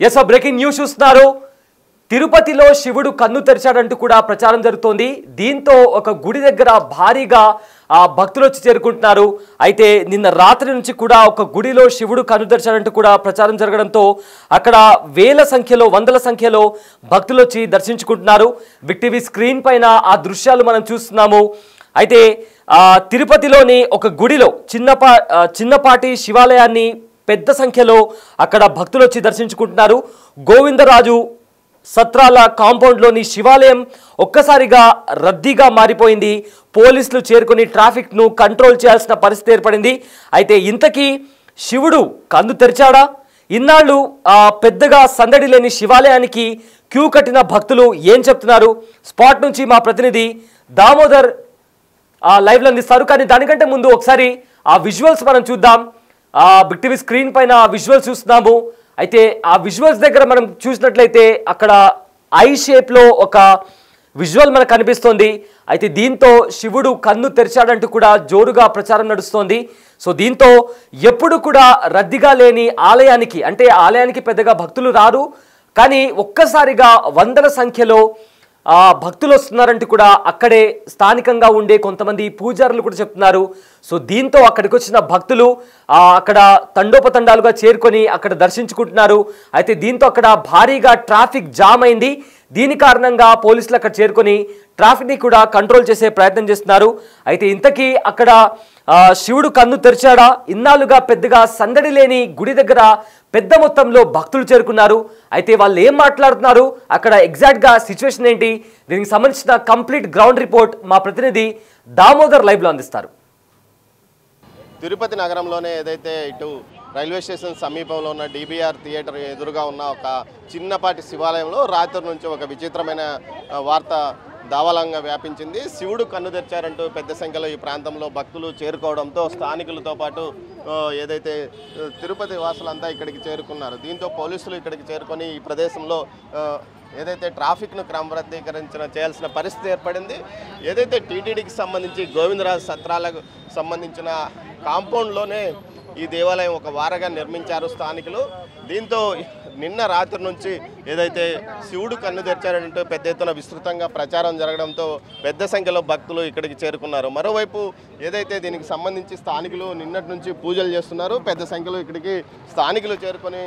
Yes breaking news చూస్తున్నారు. తిరుపతిలో శివుడు కన్ను తెరిచాడంటూ కూడా ప్రచారం జరుగుతోంది. దీంతో ఒక గుడి దగ్గర భారీగా భక్తులు వచ్చి చేరుకుంటున్నారు. అయితే నిన్న రాత్రి నుంచి కూడా ఒక గుడిలో శివుడు కన్ను తెరిచాడంటూ కూడా ప్రచారం జరగడంతో అక్కడ వేల సంఖ్యలో వందల సంఖ్యలో భక్తులు వచ్చి దర్శించుకుంటున్నారు. బిగ్ టీవీ స్క్రీన్ పైన ఆ దృశ్యాలు మనం చూస్తున్నాము. అయితే తిరుపతిలోని ఒక గుడిలో చిన్నపాటి శివాలయాన్ని పెద్ద సంఖ్యలో అక్కడ భక్తులు వచ్చి దర్శించుకుంటున్నారు. గోవిందరాజు సత్రాల కాంపౌండ్లోని శివాలయం ఒక్కసారిగా రద్దీగా మారిపోయింది. పోలీసులు చేరుకొని ట్రాఫిక్ను కంట్రోల్ చేయాల్సిన పరిస్థితి ఏర్పడింది. అయితే ఇంతకీ శివుడు కన్ను తెరిచాడా? ఇన్నాళ్ళు పెద్దగా సందడి లేని శివాలయానికి క్యూ కట్టిన భక్తులు ఏం చెప్తున్నారు? స్పాట్ నుంచి మా ప్రతినిధి దామోదర్ లైవ్లో అందిస్తారు. కానీ దానికంటే ముందు ఒకసారి ఆ విజువల్స్ మనం చూద్దాం. బిగ్ టీవీ స్క్రీన్ పైన విజువల్స్ చూస్తున్నాము. అయితే ఆ విజువల్స్ దగ్గర మనం చూసినట్లయితే అక్కడ ఐ షేప్లో ఒక విజువల్ మనకు కనిపిస్తోంది. అయితే దీంతో శివుడు కన్ను తెరిచాడంటూ కూడా జోరుగా ప్రచారం నడుస్తోంది. సో దీంతో ఎప్పుడు కూడా రద్దీగా లేని ఆలయానికి, అంటే ఆలయానికి పెద్దగా భక్తులు రారు, కానీ ఒక్కసారిగా వందల సంఖ్యలో భక్తులు వస్తున్నారంటూ కూడా అక్కడే స్థానికంగా ఉండే కొంతమంది పూజారులు కూడా చెప్తున్నారు. సో దీంతో అక్కడికి వచ్చిన భక్తులు అక్కడ తండోపతండాలుగా చేరుకొని అక్కడ దర్శించుకుంటున్నారు. అయితే దీంతో అక్కడ భారీగా ట్రాఫిక్ జామ్ అయింది. దీని కారణంగా పోలీసులు అక్కడ చేరుకొని ట్రాఫిక్ని కూడా కంట్రోల్ చేసే ప్రయత్నం చేస్తున్నారు. అయితే ఇంతకీ అక్కడ శివుడు కన్ను తెరిచాడా? ఇన్నాళ్ళుగా పెద్దగా సందడి లేని గుడి దగ్గర పెద్ద మొత్తంలో భక్తులు చేరుకున్నారు. అయితే వాళ్ళు ఏం మాట్లాడుతున్నారు, అక్కడ ఎగ్జాక్ట్గా సిచ్యువేషన్ ఏంటి, దీనికి సంబంధించిన కంప్లీట్ గ్రౌండ్ రిపోర్ట్ మా ప్రతినిధి దామోదర్ లైవ్లో అందిస్తారు. తిరుపతి నగరంలోనే ఏదైతే ఇటు రైల్వే స్టేషన్ సమీపంలో ఉన్న DBR థియేటర్ ఎదురుగా ఉన్న ఒక చిన్నపాటి శివాలయంలో రాత్రి నుంచి ఒక విచిత్రమైన వార్త దావాలంగా వ్యాపించింది. శివుడు కన్ను తెరిచారంటూ పెద్ద సంఖ్యలో ఈ ప్రాంతంలో భక్తులు చేరుకోవడంతో స్థానికులతో పాటు ఏదైతే తిరుపతి వాసులంతా ఇక్కడికి చేరుకున్నారు. దీంతో పోలీసులు ఇక్కడికి చేరుకొని ఈ ప్రదేశంలో ఏదైతే ట్రాఫిక్ను క్రమబద్ధీకరించిన చేయాల్సిన పరిస్థితి ఏర్పడింది. ఏదైతే టీటీడీకి సంబంధించి గోవిందరాజు సత్రాలకు సంబంధించిన కాంపౌండ్లోనే ఈ దేవాలయం ఒక వారగా నిర్మించారు స్థానికులు. దీంతో నిన్న రాత్రి నుంచి ఏదైతే శివుడు కన్ను తెరిచారంటూ పెద్ద ఎత్తున విస్తృతంగా ప్రచారం జరగడంతో పెద్ద సంఖ్యలో భక్తులు ఇక్కడికి చేరుకున్నారు. మరోవైపు ఏదైతే దీనికి సంబంధించి స్థానికులు నిన్నటి నుంచి పూజలు చేస్తున్నారు. పెద్ద సంఖ్యలో ఇక్కడికి స్థానికులు చేరుకొని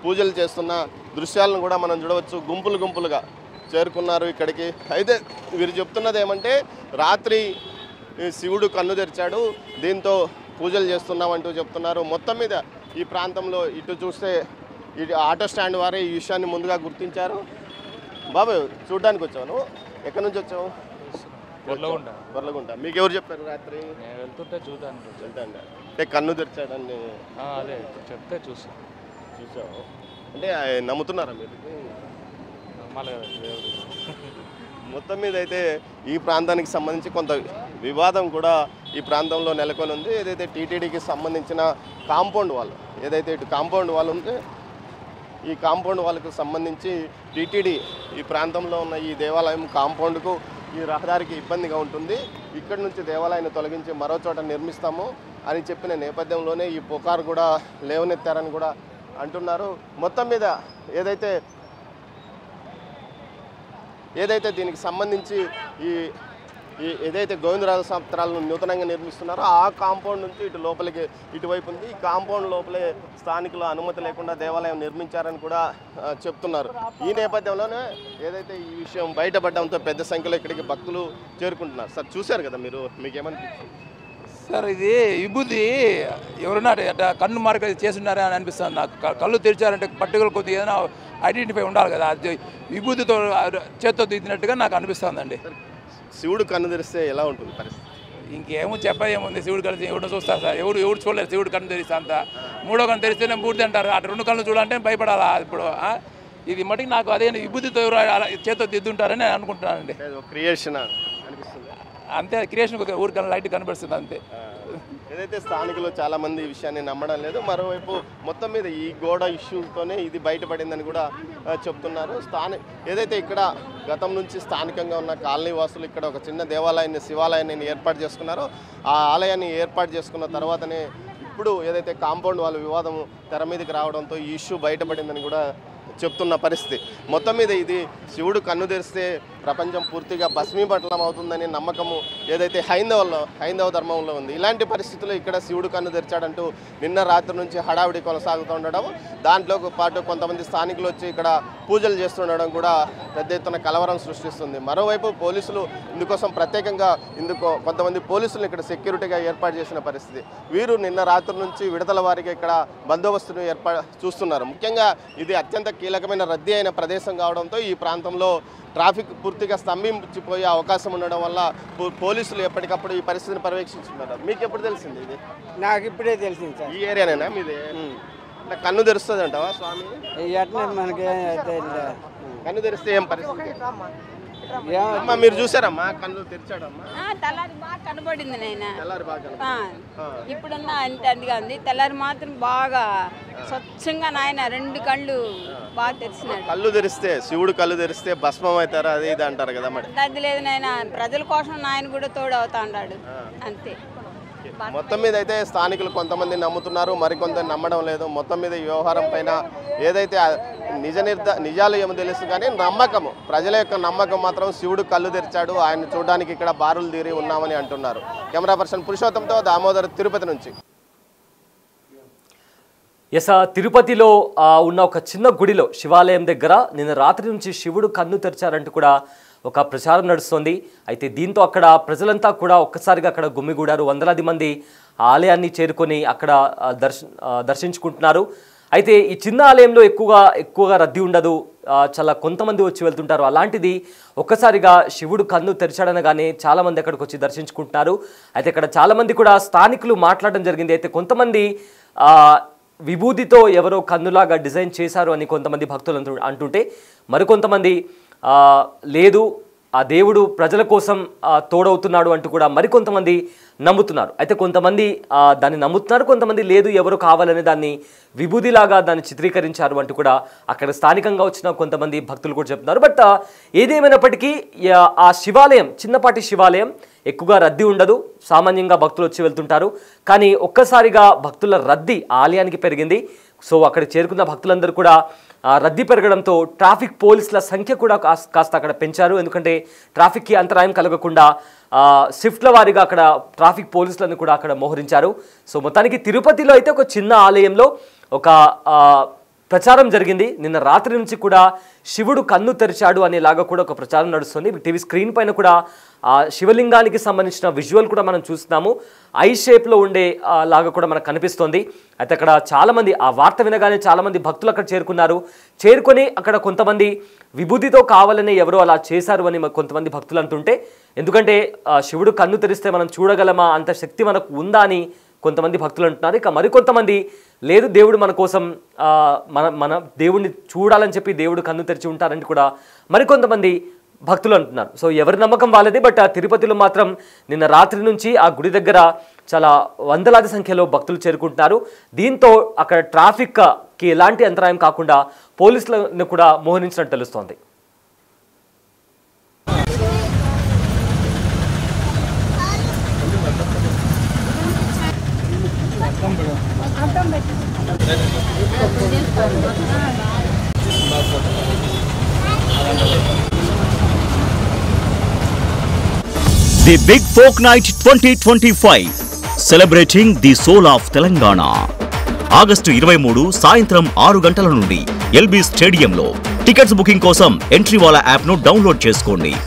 పూజలు చేస్తున్న దృశ్యాలను కూడా మనం చూడవచ్చు. గుంపులుగా చేరుకున్నారు ఇక్కడికి. అయితే వీరు చెప్తున్నది ఏమంటే, రాత్రి శివుడు కన్ను తెరిచాడు, దీంతో పూజలు చేస్తున్నామంటూ చెప్తున్నారు. మొత్తం మీద ఈ ప్రాంతంలో ఇటు చూస్తే ఇటు ఆటో స్టాండ్ వారే ఈ విషయాన్ని ముందుగా గుర్తించారు. బాబు చూడడానికి వచ్చాను, ఎక్కడి నుంచి వచ్చావు? వర్లగుంట. మీకు ఎవరు చెప్పారు రాత్రి? వెళ్తుంటే చూద్దాను. అంటే కన్ను తెరిచాడండి, అదే చెప్తే చూసావు. అంటే నమ్ముతున్నారా మీరు? మొత్తం మీద అయితే ఈ ప్రాంతానికి సంబంధించి కొంత వివాదం కూడా ఈ ప్రాంతంలో నెలకొని ఉంది. ఏదైతే టీటీడీకి సంబంధించిన కాంపౌండ్ వాల్, ఏదైతే ఇటు కాంపౌండ్ వాల్ ఉంటే ఈ కాంపౌండ్ వాళ్ళకు సంబంధించి టీటీడీ ఈ ప్రాంతంలో ఉన్న ఈ దేవాలయం కాంపౌండ్కు ఈ రహదారికి ఇబ్బందిగా ఉంటుంది, ఇక్కడి నుంచి దేవాలయాన్ని తొలగించి మరో చోట నిర్మిస్తాము అని చెప్పిన నేపథ్యంలోనే ఈ పుకారు కూడా లేవనెత్తారని కూడా అంటున్నారు. మొత్తం మీద ఏదైతే దీనికి సంబంధించి ఏదైతే గోవిందరాజు సత్రాలను నూతనంగా నిర్మిస్తున్నారో ఆ కాంపౌండ్ నుంచి ఇటు లోపలికి ఇటువైపు ఉంది. ఈ కాంపౌండ్ లోపలే స్థానికుల అనుమతి లేకుండా దేవాలయం నిర్మించారని కూడా చెప్తున్నారు. ఈ నేపథ్యంలోనే ఏదైతే ఈ విషయం బయటపడడంతో పెద్ద సంఖ్యలో ఇక్కడికి భక్తులు చేరుకుంటున్నారు. సార్ చూశారు కదా మీరు, మీకేమనిపించింది? సార్ ఇది విభూతి ఎవరున్నా కన్ను మార్క చేస్తున్నారా అని అనిపిస్తుంది నాకు. కళ్ళు తెరిచారంటే పర్టికులర్ కొద్దిగా ఏదైనా ఐడెంటిఫై ఉండాలి కదా, అది విభూతితో చేత్తో దిద్దినట్టుగా నాకు అనిపిస్తుందండి. శివుడు కన్ను తెరిస్తే ఎలా ఉంటుంది పరిస్థితి? ఇంకేమో చెప్పేముంది, శివుడు కలిసి ఎవరు చూస్తారు సార్, ఎవరు చూడలేదు శివుడు కన్ను తెరిస్తే. అంతా మూడో కన్ను తెరిస్తేనే పూర్తి అంటారు, అటు రెండు కళ్ళు చూడాలంటే భయపడాలా. ఇప్పుడు ఇది మటుకు నాకు అదే విభూతితో ఎవరు చేత్తో దిద్దుంటారని నేను అనుకుంటున్నానండి. క్రియేషన్ అనిపిస్తుంది అంతే, క్రియేషన్ ఊరికన్నా లైట్ కనిపిస్తుంది అంతే. ఏదైతే స్థానికులు చాలామంది ఈ విషయాన్ని నమ్మడం లేదు. మరోవైపు మొత్తం మీద ఈ గోడ ఇష్యూతోనే ఇది బయటపడిందని కూడా చెప్తున్నారు. ఏదైతే ఇక్కడ గతం నుంచి స్థానికంగా ఉన్న కాలనీ వాసులు ఇక్కడ ఒక చిన్న దేవాలయాన్ని, శివాలయాన్ని ఏర్పాటు చేసుకున్నారో ఆ ఆలయాన్ని ఏర్పాటు చేసుకున్న తర్వాతనే ఇప్పుడు ఏదైతే కాంపౌండ్ వాళ్ళ వివాదం తెర మీదకి రావడంతో ఈ ఇష్యూ బయటపడిందని కూడా చెప్తున్న పరిస్థితి. మొత్తం మీద ఇది శివుడు కన్ను తెరిస్తే ప్రపంచం పూర్తిగా భస్మీపట్నం అవుతుందని నమ్మకము ఏదైతే హైందవ ధర్మంలో ఉంది. ఇలాంటి పరిస్థితుల్లో ఇక్కడ శివుడు కన్ను తెరిచాడంటూ నిన్న రాత్రి నుంచి హడావిడి కొనసాగుతూ ఉండడం, దాంట్లో పాటు కొంతమంది స్థానికులు వచ్చి ఇక్కడ పూజలు చేస్తుండడం కూడా పెద్ద ఎత్తున కలవరం సృష్టిస్తుంది. మరోవైపు పోలీసులు ఇందుకోసం ప్రత్యేకంగా కొంతమంది పోలీసులు ఇక్కడ సెక్యూరిటీగా ఏర్పాటు చేసిన పరిస్థితి. వీరు నిన్న రాత్రి నుంచి విడతల వారీగా ఇక్కడ బందోబస్తును చూస్తున్నారు. ముఖ్యంగా ఇది అత్యంత కీలకమైన రద్దీ అయిన ప్రదేశం కావడంతో ఈ ప్రాంతంలో ట్రాఫిక్ పూర్తిగా స్తంభించిపోయే అవకాశం ఉండడం వల్ల పోలీసులు ఎప్పటికప్పుడు ఈ పరిస్థితిని పర్యవేక్షిస్తున్నారు. మీకు ఎప్పుడు తెలిసింది ఇది? నాకు ఇప్పుడే తెలిసింది సార్. ఈ ఏరియానేనా మీది? కన్ను తెరుస్తుంది అంటావా స్వామి? మనకి కన్ను తెరిస్తే ఏం పరిస్థితి? అమ్మా మీరు చూసారమ్మా కన్ను తెరిచాడమ్మా? తెల్లారి బాగా కనబడింది నాయన. తెల్లారి బాగా ఇప్పుడున్నా అంతే అందుగా ఉంది. తెల్లారి మాత్రం బాగా స్వచ్ఛంగా నాయన 2 కళ్ళు బాగా తెరిచినాడు. కళ్ళు తెరిస్తే శివుడు కళ్ళు తెరిస్తే భస్మం అవుతారా అది ఇది అంటారు కదా మరి? అది లేదు నాయన, ప్రజల కోసం నాయన కూడా తోడు అవుతా ఉన్నాడు అంతే. మొత్తం మీద అయితే స్థానికులు కొంతమంది నమ్ముతున్నారు, మరికొంత నమ్మడం లేదు. మొత్తం మీద ఈ వ్యవహారం పైన ఏదైతే నిజాలు ఏమో తెలుసు కానీ నమ్మకము, ప్రజల యొక్క నమ్మకం మాత్రం శివుడు కళ్ళు తెరిచాడు, ఆయన చూడడానికి ఇక్కడ బారులు తీరి ఉన్నామని అంటున్నారు. కెమెరా పర్సన్ పురుషోత్తంతో దామోదర్, తిరుపతి నుంచి. తిరుపతిలో ఉన్న ఒక చిన్న గుడిలో శివాలయం దగ్గర నిన్న రాత్రి నుంచి శివుడు కన్ను తెరిచారంటూ కూడా ఒక ప్రచారం నడుస్తుంది. అయితే దీంతో అక్కడ ప్రజలంతా కూడా ఒక్కసారిగా అక్కడ గుమ్మిగూడారు. వందలాది మంది ఆలయాన్ని చేరుకొని అక్కడ దర్శించుకుంటున్నారు. అయితే ఈ చిన్న ఆలయంలో ఎక్కువగా రద్దీ ఉండదు, చాలా కొంతమంది వచ్చి వెళ్తుంటారు. అలాంటిది ఒక్కసారిగా శివుడు కన్ను తెరిచాడనగానే చాలామంది అక్కడికి వచ్చి దర్శించుకుంటున్నారు. అయితే ఇక్కడ చాలామంది కూడా స్థానికులు మాట్లాడడం జరిగింది. అయితే కొంతమంది విభూతితో ఎవరో కన్నులాగా డిజైన్ చేశారు అని కొంతమంది భక్తులు అంటుంటే, మరికొంతమంది లేదు ఆ దేవుడు ప్రజల కోసం తోడవుతున్నాడు అంటూ కూడా మరికొంతమంది నమ్ముతున్నారు. అయితే కొంతమంది దాన్ని నమ్ముతున్నారు, కొంతమంది లేదు ఎవరు కావాలని దాన్ని విభూతిలాగా దాన్ని చిత్రీకరించారు అంటూ కూడా అక్కడ స్థానికంగా వచ్చిన కొంతమంది భక్తులు కూడా చెప్తున్నారు. బట్ ఏదేమైనప్పటికీ ఆ శివాలయం చిన్నపాటి శివాలయం, ఎక్కువగా రద్దీ ఉండదు, సామాన్యంగా భక్తులు వచ్చి వెళ్తుంటారు. కానీ ఒక్కసారిగా భక్తుల రద్దీ ఆలయానికి పెరిగింది. సో అక్కడ చేరుకున్న భక్తులందరూ కూడా రద్దీ పెరగడంతో ట్రాఫిక్ పోలీసుల సంఖ్య కూడా కాస్త అక్కడ పెంచారు. ఎందుకంటే ట్రాఫిక్కి అంతరాయం కలగకుండా షిఫ్ట్ల వారీగా అక్కడ ట్రాఫిక్ పోలీసులను కూడా అక్కడ మోహరించారు. సో మొత్తానికి తిరుపతిలో అయితే ఒక చిన్న ఆలయంలో ఒక ప్రచారం జరిగింది. నిన్న రాత్రి నుంచి కూడా శివుడు కన్ను తెరిచాడు అనేలాగా కూడా ఒక ప్రచారం నడుస్తుంది. టీవీ స్క్రీన్ పైన కూడా శివలింగానికి సంబంధించిన విజువల్ కూడా మనం చూస్తున్నాము. ఐ షేప్లో ఉండే లాగా కూడా మనకు కనిపిస్తుంది. అయితే అక్కడ చాలామంది ఆ వార్త వినగానే చాలామంది భక్తులు అక్కడ చేరుకొని అక్కడ కొంతమంది విభూతితో కావాలని ఎవరో అలా చేశారు అని కొంతమంది భక్తులు అంటుంటే, ఎందుకంటే శివుడు కన్ను తెరిస్తే మనం చూడగలమా, అంత శక్తి మనకు ఉందా అని కొంతమంది భక్తులు అంటున్నారు. ఇక మరికొంతమంది లేదు దేవుడు మన కోసం మన దేవుడిని చూడాలని చెప్పి దేవుడు కన్ను తెరిచి ఉంటారని కూడా మరికొంతమంది భక్తులు అంటున్నారు. సో ఎవరి నమ్మకం వాళ్ళది. బట్ తిరుపతిలో మాత్రం నిన్న రాత్రి నుంచి ఆ గుడి దగ్గర చాలా వందలాది సంఖ్యలో భక్తులు చేరుకుంటున్నారు. దీంతో అక్కడ ట్రాఫిక్కి ఎలాంటి అంతరాయం కాకుండా పోలీసులను కూడా మోహరించినట్టు తెలుస్తోంది. The Big Folk Night 2025 celebrating the soul of Telangana. August 23 సాయంత్రం 6 గంటల నుండి ఎల్బీ స్టేడియంలో. టికెట్స్ బుకింగ్ కోసం ఎంట్రీ వాలా యాప్ను డౌన్లోడ్ చేసుకోండి.